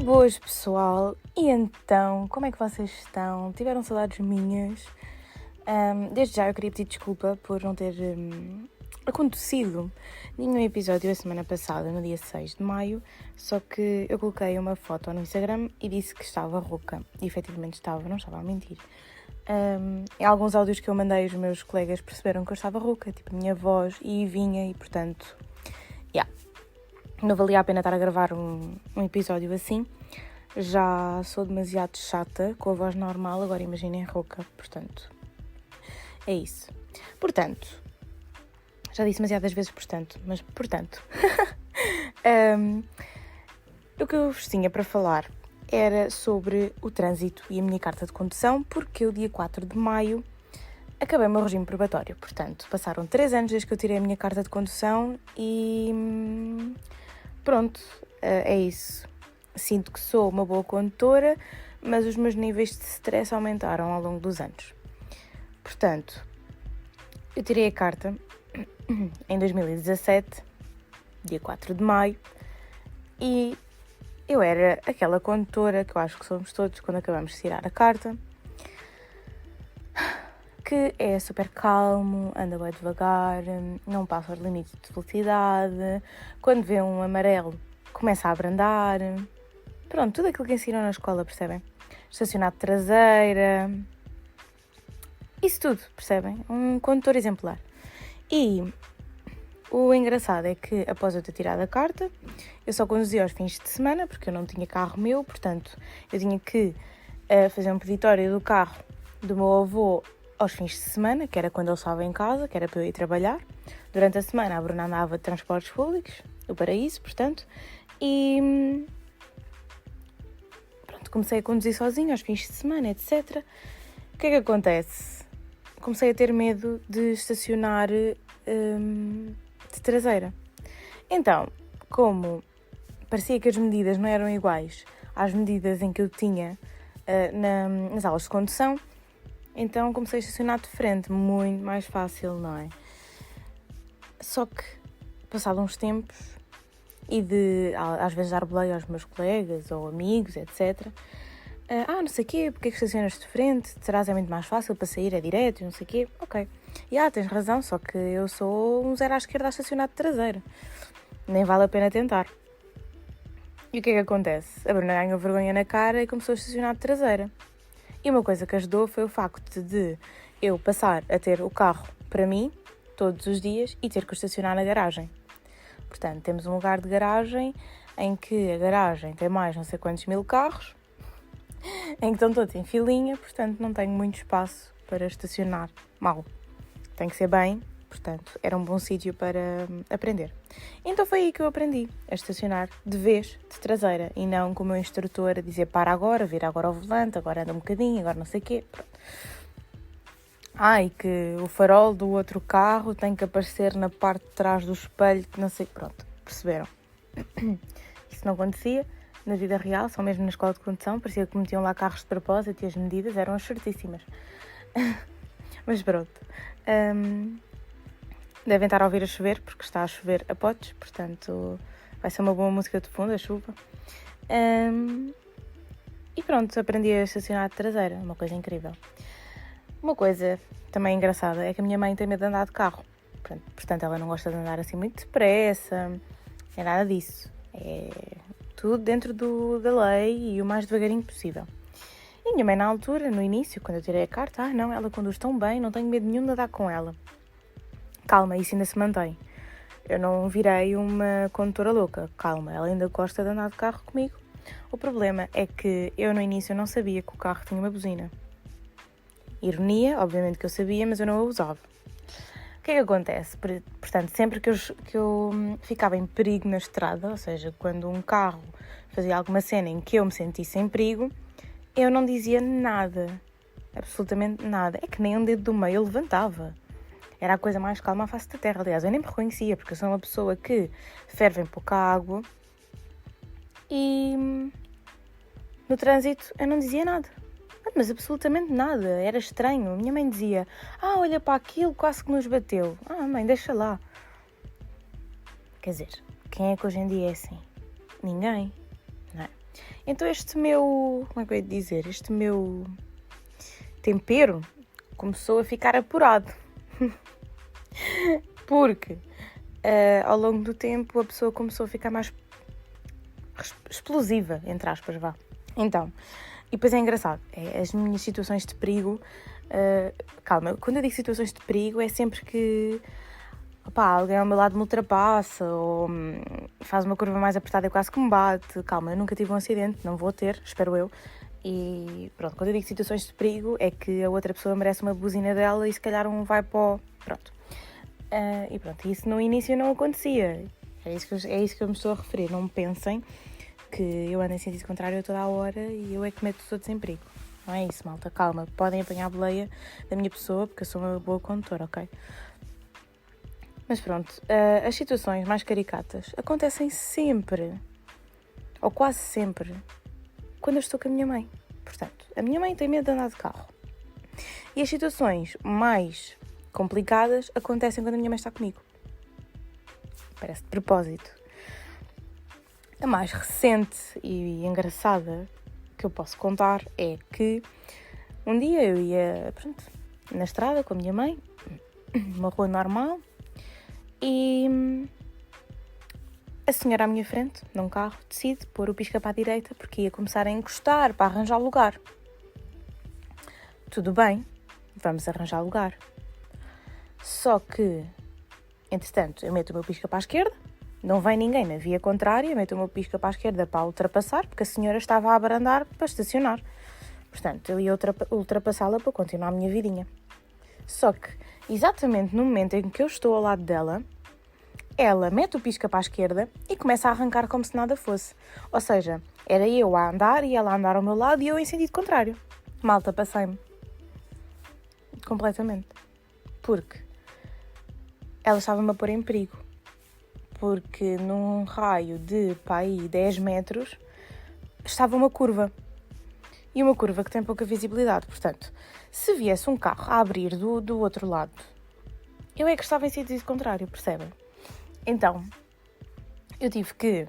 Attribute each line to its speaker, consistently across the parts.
Speaker 1: Boas, pessoal! E então, como é que vocês estão? Tiveram saudades minhas? Desde já eu queria pedir desculpa por não ter acontecido nenhum episódio a semana passada, no dia 6 de maio, só que eu coloquei uma foto no Instagram e disse que estava rouca. E efetivamente estava, não estava a mentir. Em alguns áudios que eu mandei, os meus colegas perceberam que eu estava rouca, tipo a minha voz, e vinha, e portanto, não valia a pena estar a gravar um episódio assim. Já sou demasiado chata com a voz normal, agora imaginem rouca, portanto, é isso. Portanto, já disse demasiadas vezes portanto. O que eu vos tinha para falar era sobre o trânsito e a minha carta de condução, porque eu, dia 4 de maio, acabei o meu regime probatório. Portanto, passaram 3 anos desde que eu tirei a minha carta de condução e pronto, é isso. Sinto que sou uma boa condutora, mas os meus níveis de stress aumentaram ao longo dos anos. Portanto, eu tirei a carta em 2017, dia 4 de maio, e eu era aquela condutora que eu acho que somos todos quando acabamos de tirar a carta, que é super calmo, anda bem devagar, não passa os limites de velocidade, quando vê um amarelo começa a abrandar. Pronto, tudo aquilo que ensinam na escola, percebem? Estacionar de traseira, isso tudo, percebem? Um condutor exemplar. E o engraçado é que após eu ter tirado a carta, eu só conduzia aos fins de semana, porque eu não tinha carro meu, portanto eu tinha que fazer um peditório do carro do meu avô aos fins de semana, que era quando ele estava em casa, que era para eu ir trabalhar. Durante a semana a Bruna andava de transportes públicos, do Paraíso, portanto, e pronto, comecei a conduzir sozinha aos fins de semana, etc. O que é que acontece? Comecei a ter medo de estacionar de traseira. Então, como parecia que as medidas não eram iguais às medidas em que eu tinha nas aulas de condução, então comecei a estacionar de frente, muito mais fácil, não é? Só que, passado uns tempos, e de às vezes dar boleia aos meus colegas ou amigos, etc. Não sei o quê, porque é que estacionas de frente? Serás é muito mais fácil para sair, é direto, não sei o quê. Ok. E tens razão, só que eu sou um zero à esquerda a estacionar de traseira. Nem vale a pena tentar. E o que é que acontece? A Bruna ganhou vergonha na cara e começou a estacionar de traseira. E uma coisa que ajudou foi o facto de eu passar a ter o carro para mim, todos os dias, e ter que o estacionar na garagem. Portanto, temos um lugar de garagem em que a garagem tem mais não sei quantos mil carros, em que estão todos em filinha, portanto não tenho muito espaço para estacionar mal. Tem que ser bem, portanto era um bom sítio para aprender. Então foi aí que eu aprendi a estacionar de vez de traseira e não com o meu instrutor a dizer para agora, vira agora ao volante, agora anda um bocadinho, agora não sei o quê. Pronto. E que o farol do outro carro tem que aparecer na parte de trás do espelho, que não sei... Pronto, perceberam? Isso não acontecia na vida real, só mesmo na escola de condução. Parecia que metiam lá carros de propósito e as medidas eram certíssimas. Mas pronto. Devem estar a ouvir a chover, porque está a chover a potes, portanto vai ser uma boa música de fundo, a chuva. E pronto, aprendi a estacionar de traseira, uma coisa incrível. Uma coisa também engraçada é que a minha mãe tem medo de andar de carro. Portanto, ela não gosta de andar assim muito depressa, é nada disso. É tudo dentro da lei e o mais devagarinho possível. E a minha mãe, na altura, no início, quando eu tirei a carta, não, ela conduz tão bem, não tenho medo nenhum de andar com ela. Calma, isso ainda se mantém. Eu não virei uma condutora louca. Calma, ela ainda gosta de andar de carro comigo. O problema é que eu, no início, não sabia que o carro tinha uma buzina. Ironia, obviamente que eu sabia, mas eu não a usava. O que é que acontece? Portanto, sempre que eu ficava em perigo na estrada, ou seja, quando um carro fazia alguma cena em que eu me sentisse em perigo, eu não dizia nada, absolutamente nada. É que nem um dedo do meio eu levantava. Era a coisa mais calma à face da terra. Aliás, eu nem me reconhecia, porque eu sou uma pessoa que ferve em pouca água e no trânsito eu não dizia nada. Mas absolutamente nada, era estranho. A minha mãe dizia, olha para aquilo, quase que nos bateu. Mãe, deixa lá. Quer dizer, quem é que hoje em dia é assim? Ninguém, não é? Então este meu, como é que eu ia dizer, este meu tempero começou a ficar apurado. Porque ao longo do tempo a pessoa começou a ficar mais explosiva, entre aspas, vá. Então, e depois é engraçado, as minhas situações de perigo, calma, quando eu digo situações de perigo é sempre que alguém ao meu lado me ultrapassa ou faz uma curva mais apertada e quase que me bate. Calma, eu nunca tive um acidente, não vou ter, espero eu. E pronto, quando eu digo situações de perigo é que a outra pessoa merece uma buzina dela e se calhar um vai para o... Pronto. E pronto, isso no início não acontecia. É isso que eu me estou a referir. Não pensem que eu ando em sentido contrário a toda a hora e eu é que meto os outros em perigo. Não é isso, malta. Calma, podem apanhar a boleia da minha pessoa porque eu sou uma boa condutora, ok? Mas pronto, as situações mais caricatas acontecem sempre, ou quase sempre, quando eu estou com a minha mãe. Portanto, a minha mãe tem medo de andar de carro. E as situações mais complicadas acontecem quando a minha mãe está comigo. Parece de propósito. A mais recente e engraçada que eu posso contar é que um dia eu ia, na estrada com a minha mãe, numa rua normal, e a senhora à minha frente, num carro, decide pôr o pisca para a direita porque ia começar a encostar para arranjar lugar. Tudo bem, vamos arranjar lugar. Só que, entretanto, eu meto o meu pisca para a esquerda, não vem ninguém na via contrária, meto o meu pisca para a esquerda para ultrapassar, porque a senhora estava a abrandar para estacionar. Portanto, eu ia ultrapassá-la para continuar a minha vidinha. Só que, exatamente no momento em que eu estou ao lado dela, ela mete o pisca para a esquerda e começa a arrancar como se nada fosse. Ou seja, era eu a andar e ela a andar ao meu lado e eu em sentido contrário. Malta, passei-me. Completamente. Porque ela estava-me a pôr em perigo. Porque num raio de, 10 metros, estava uma curva. E uma curva que tem pouca visibilidade. Portanto, se viesse um carro a abrir do outro lado, eu é que estava em sentido contrário, percebem? Então, eu tive que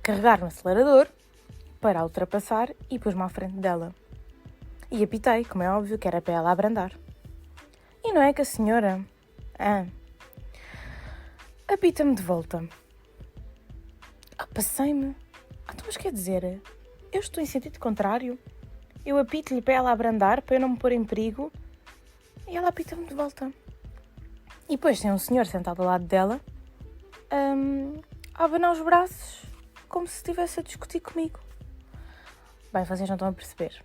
Speaker 1: carregar no acelerador para a ultrapassar e pus-me à frente dela. E apitei, como é óbvio, que era para ela abrandar. E não é que a senhora apita-me de volta. Passei-me. Então, mas quer dizer, eu estou em sentido contrário. Eu apito-lhe para ela abrandar, para eu não me pôr em perigo. E ela apita-me de volta. E depois tem um senhor sentado ao lado dela, a abanar os braços, como se estivesse a discutir comigo. Bem, vocês não estão a perceber.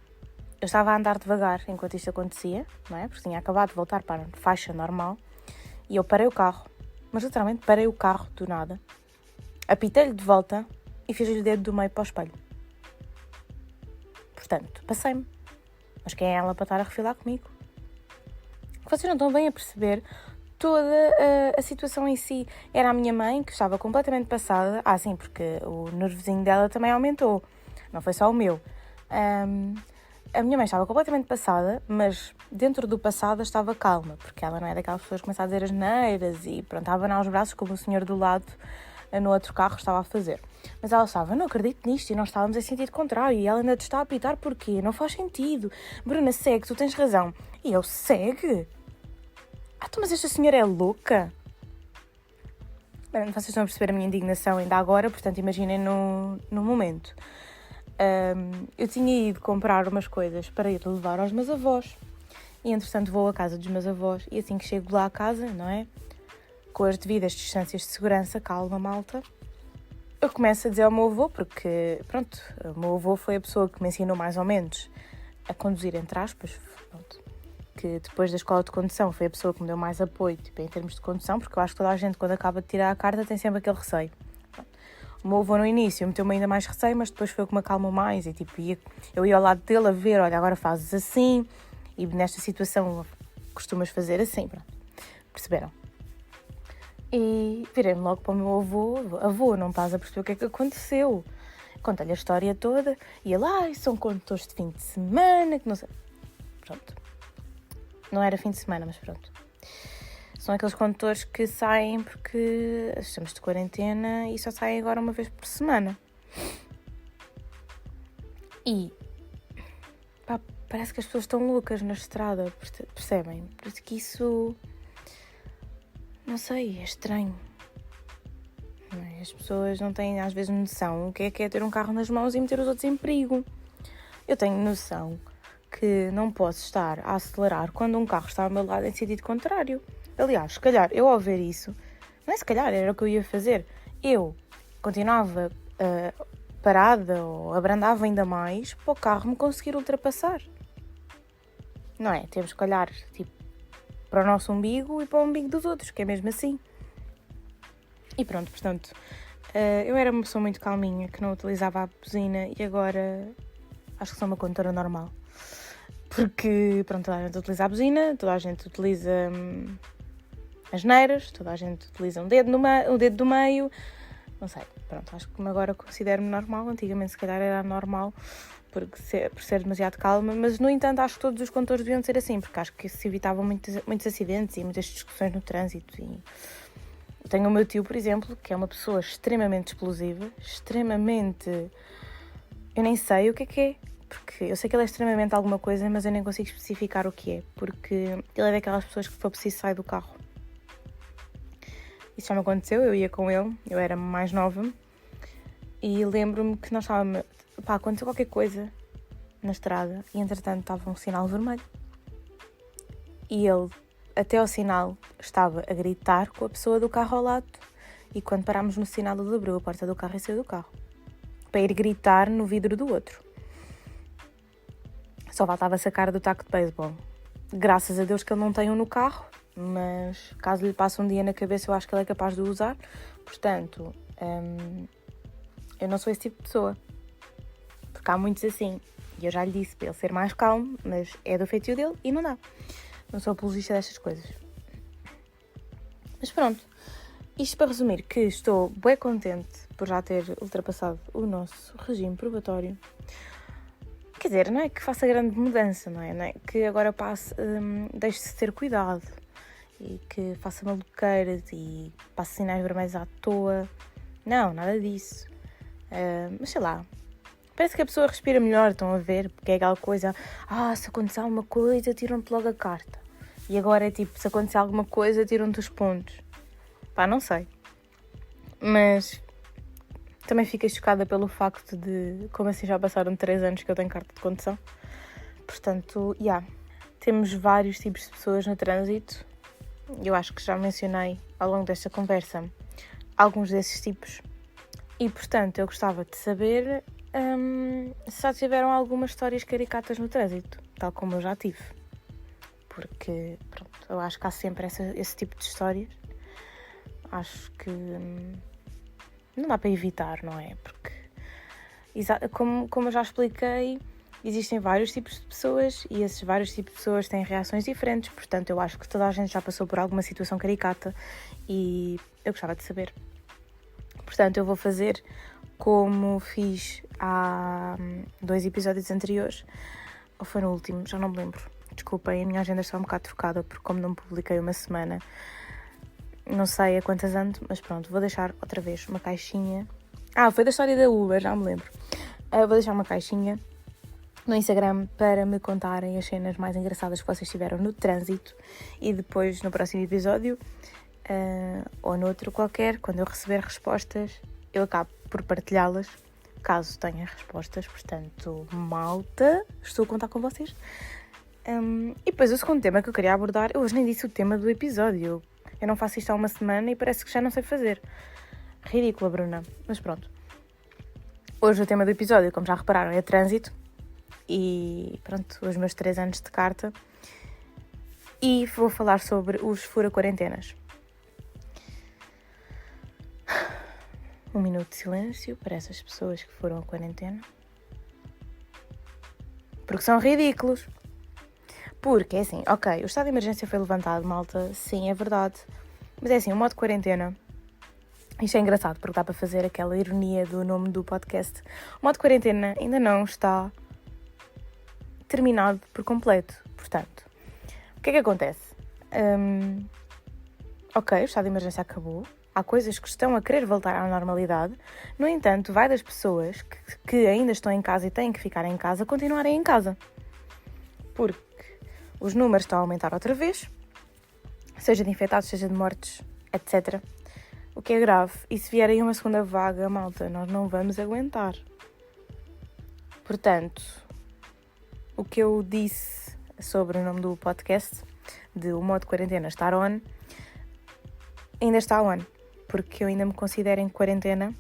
Speaker 1: Eu estava a andar devagar enquanto isto acontecia, não é? Porque tinha acabado de voltar para a faixa normal. E eu parei o carro, mas literalmente parei o carro do nada. Apitei-lhe de volta e fiz-lhe o dedo do meio para o espelho. Portanto, passei-me. Mas quem é ela para estar a refilar comigo? Vocês não estão bem a perceber toda a situação em si. Era a minha mãe, que estava completamente passada. Sim, porque o nervosinho dela também aumentou. Não foi só o meu. A minha mãe estava completamente passada, mas dentro do passado estava calma, porque ela não é daquelas pessoas que começam a dizer asneiras e pronto, a abanar os braços como o senhor do lado no outro carro estava a fazer. Mas ela estava, não acredito nisto, e nós estávamos em sentido contrário, e ela ainda te está a apitar porquê? Não faz sentido. Bruna, segue, tu tens razão. E eu, segue? Então, mas esta senhora é louca? Bem, vocês estão a perceber a minha indignação ainda agora, portanto imaginem no momento. Eu tinha ido comprar umas coisas para ir levar aos meus avós. E entretanto vou à casa dos meus avós, e assim que chego lá à casa, não é? Com as devidas distâncias de segurança, calma, malta, eu começo a dizer ao meu avô, porque, pronto, o meu avô foi a pessoa que me ensinou mais ou menos a conduzir, entre aspas, pronto, que depois da escola de condução foi a pessoa que me deu mais apoio, tipo, em termos de condução, porque eu acho que toda a gente, quando acaba de tirar a carta, tem sempre aquele receio. Pronto. O meu avô no início meteu-me ainda mais receio, mas depois foi o que me acalmou mais, e tipo, eu ia ao lado dele a ver, olha, agora fazes assim, e nesta situação costumas fazer assim, pronto. Perceberam? E virei-me logo para o meu avô, não estás a perceber o que é que aconteceu? Contei-lhe a história toda, e ele, são condutores de fim de semana, que não sei. Pronto. Não era fim de semana, mas pronto. São aqueles condutores que saem porque estamos de quarentena e só saem agora uma vez por semana. E pá, parece que as pessoas estão loucas na estrada, percebem? Por isso que isso, não sei, é estranho. Não é? As pessoas não têm às vezes noção o que é ter um carro nas mãos e meter os outros em perigo. Eu tenho noção que não posso estar a acelerar quando um carro está ao meu lado em sentido contrário. Aliás, se calhar, eu ao ver isso, não é se calhar, era o que eu ia fazer. Eu continuava parada ou abrandava ainda mais para o carro me conseguir ultrapassar. Não é? Temos que olhar tipo, para o nosso umbigo e para o umbigo dos outros, que é mesmo assim. E pronto, portanto, eu era uma pessoa muito calminha, que não utilizava a buzina e agora acho que sou uma condutora normal. Porque, pronto, toda a gente utiliza a buzina, toda a gente utiliza as neiras, toda a gente utiliza um dedo do meio, não sei, pronto, acho que agora considero-me normal, antigamente se calhar era normal, por ser demasiado calma, mas no entanto acho que todos os condutores deviam ser assim, porque acho que se evitavam muitos acidentes e muitas discussões no trânsito. E eu tenho o meu tio, por exemplo, que é uma pessoa extremamente explosiva, extremamente... eu nem sei o que é, porque eu sei que ele é extremamente alguma coisa, mas eu nem consigo especificar o que é, porque ele é daquelas pessoas que for preciso sair do carro. Isso já me aconteceu, eu ia com ele, eu era mais nova, e lembro-me que nós estávamos... pá, aconteceu qualquer coisa na estrada, e entretanto estava um sinal vermelho. E ele, até ao sinal, estava a gritar com a pessoa do carro ao lado, e quando parámos no sinal, ele abriu a porta do carro e saiu do carro, para ir gritar no vidro do outro. Só faltava sacar do taco de beisebol. Graças a Deus que ele não tem um no carro, mas caso lhe passe um dia na cabeça eu acho que ele é capaz de o usar. Portanto, eu não sou esse tipo de pessoa, porque há muitos assim, e eu já lhe disse para ele ser mais calmo, mas é do feitio dele e não dá. Não sou apologista destas coisas. Mas pronto, isto para resumir que estou bem contente por já ter ultrapassado o nosso regime probatório. Quer dizer, não é que faça grande mudança, não é? Não é que agora deixe-se ter cuidado e que faça maluqueiras e passe sinais vermelhos à toa. Não, nada disso. Mas sei lá, parece que a pessoa respira melhor, estão a ver? Porque é aquela coisa, se acontecer alguma coisa, tiram-te logo a carta. E agora é tipo, se acontecer alguma coisa, tiram-te os pontos. Pá, não sei. Mas... também fiquei chocada pelo facto de, como assim já passaram 3 anos que eu tenho carta de condução. Portanto, temos vários tipos de pessoas no trânsito. Eu acho que já mencionei ao longo desta conversa alguns desses tipos. E, portanto, eu gostava de saber se já tiveram algumas histórias caricatas no trânsito, tal como eu já tive. Porque, pronto, eu acho que há sempre esse tipo de histórias. Acho que... não dá para evitar, não é? Porque, como eu já expliquei, existem vários tipos de pessoas e esses vários tipos de pessoas têm reações diferentes. Portanto, eu acho que toda a gente já passou por alguma situação caricata e eu gostava de saber. Portanto, eu vou fazer como fiz há 2 episódios anteriores. Ou foi no último, já não me lembro. Desculpem, a minha agenda está um bocado trocada porque como não publiquei uma semana... não sei a quantas ando, mas pronto, vou deixar outra vez uma caixinha. Foi da história da Uber, já me lembro. Vou deixar uma caixinha no Instagram para me contarem as cenas mais engraçadas que vocês tiveram no trânsito e depois no próximo episódio, ou noutro qualquer, quando eu receber respostas, eu acabo por partilhá-las, caso tenha respostas. Portanto, malta, estou a contar com vocês. E depois o segundo tema que eu queria abordar, eu hoje nem disse o tema do episódio. Eu não faço isto há uma semana e parece que já não sei fazer. Ridícula, Bruna. Mas pronto. Hoje o tema do episódio, como já repararam, é trânsito. E pronto, os meus 3 anos de carta. E vou falar sobre os fura-quarentenas. 1 minuto de silêncio para essas pessoas que foram à quarentena. Porque são ridículos. Porque é assim, ok, o estado de emergência foi levantado, malta, sim, é verdade. Mas é assim, o modo quarentena, isto é engraçado porque dá para fazer aquela ironia do nome do podcast. O modo quarentena ainda não está terminado por completo. Portanto, o que é que acontece? Ok, o estado de emergência acabou há coisas que estão a querer voltar à normalidade. No entanto, vai das pessoas que ainda estão em casa e têm que ficar em casa, continuarem em casa. Porque os números estão a aumentar outra vez, seja de infectados, seja de mortes, etc. O que é grave. E se vier aí uma segunda vaga, malta, nós não vamos aguentar. Portanto, o que eu disse sobre o nome do podcast, de o modo quarentena estar on, ainda está on. Porque eu ainda me considero em quarentena,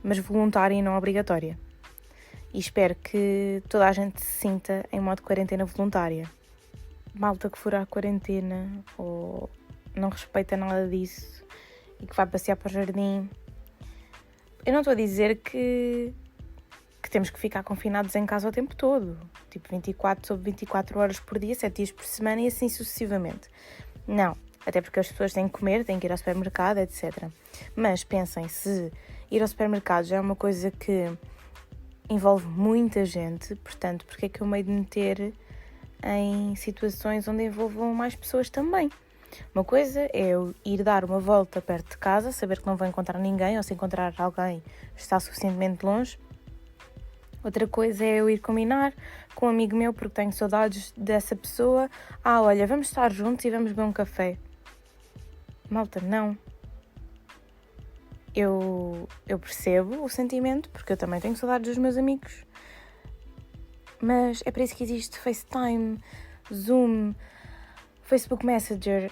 Speaker 1: mas voluntária e não obrigatória. E espero que toda a gente se sinta em modo quarentena voluntária. Malta que fura a quarentena ou não respeita nada disso e que vai passear para o jardim. Eu não estou a dizer que temos que ficar confinados em casa o tempo todo. Tipo 24 sobre 24 horas por dia, 7 dias por semana e assim sucessivamente. Não. Até porque as pessoas têm que comer, têm que ir ao supermercado, etc. Mas pensem, se ir ao supermercado já é uma coisa que envolve muita gente, portanto, porque é que eu me hei de meter em situações onde envolvam mais pessoas também? Uma coisa é eu ir dar uma volta perto de casa, saber que não vou encontrar ninguém, ou se encontrar alguém está suficientemente longe. Outra coisa é eu ir combinar com um amigo meu, porque tenho saudades dessa pessoa. Olha, vamos estar juntos e vamos beber um café. Malta, não. Eu percebo o sentimento, porque eu também tenho saudades dos meus amigos. Mas é para isso que existe FaceTime, Zoom, Facebook Messenger,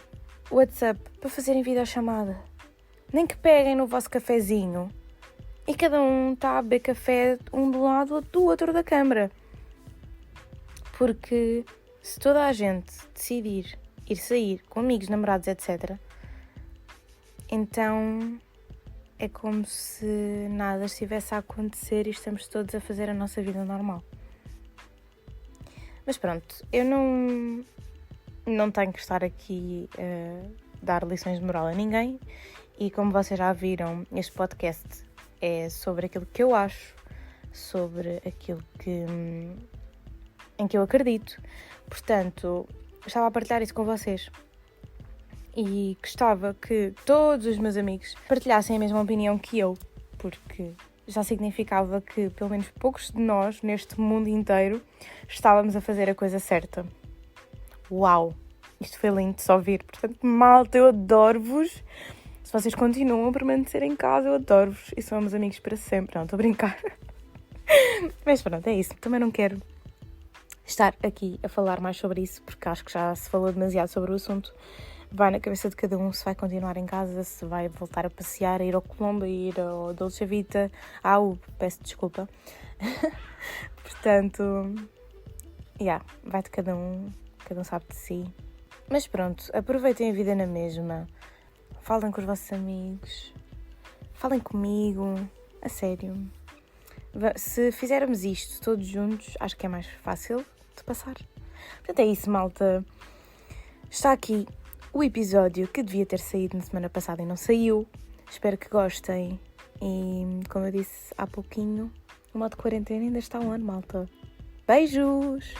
Speaker 1: WhatsApp, para fazerem videochamada. Nem que peguem no vosso cafezinho e cada um está a beber café um do lado do outro da câmara. Porque se toda a gente decidir ir sair com amigos, namorados, etc., então é como se nada estivesse a acontecer e estamos todos a fazer a nossa vida normal. Mas pronto, eu não tenho que estar aqui a dar lições de moral a ninguém e como vocês já viram, este podcast é sobre aquilo que eu acho, sobre aquilo em que eu acredito. Portanto, estava a partilhar isso com vocês. E gostava que todos os meus amigos partilhassem a mesma opinião que eu, porque já significava que pelo menos poucos de nós, neste mundo inteiro, estávamos a fazer a coisa certa. Uau! Isto foi lindo de só ouvir. Portanto, malta, eu adoro-vos. Se vocês continuam a permanecer em casa, eu adoro-vos. E somos amigos para sempre. Não, estou a brincar. Mas pronto, é isso. Também não quero estar aqui a falar mais sobre isso, porque acho que já se falou demasiado sobre o assunto. Vai na cabeça de cada um se vai continuar em casa, se vai voltar a passear, a ir ao Colombo, a ir ao Dolce Vita. Peço desculpa. Portanto, vai de cada um sabe de si. Mas pronto, aproveitem a vida na mesma. Falem com os vossos amigos. Falem comigo. A sério. Se fizermos isto todos juntos, acho que é mais fácil de passar. Portanto, é isso, malta. Está aqui o episódio que devia ter saído na semana passada e não saiu. Espero que gostem. E, como eu disse há pouquinho, o modo quarentena ainda está on, malta. Beijos!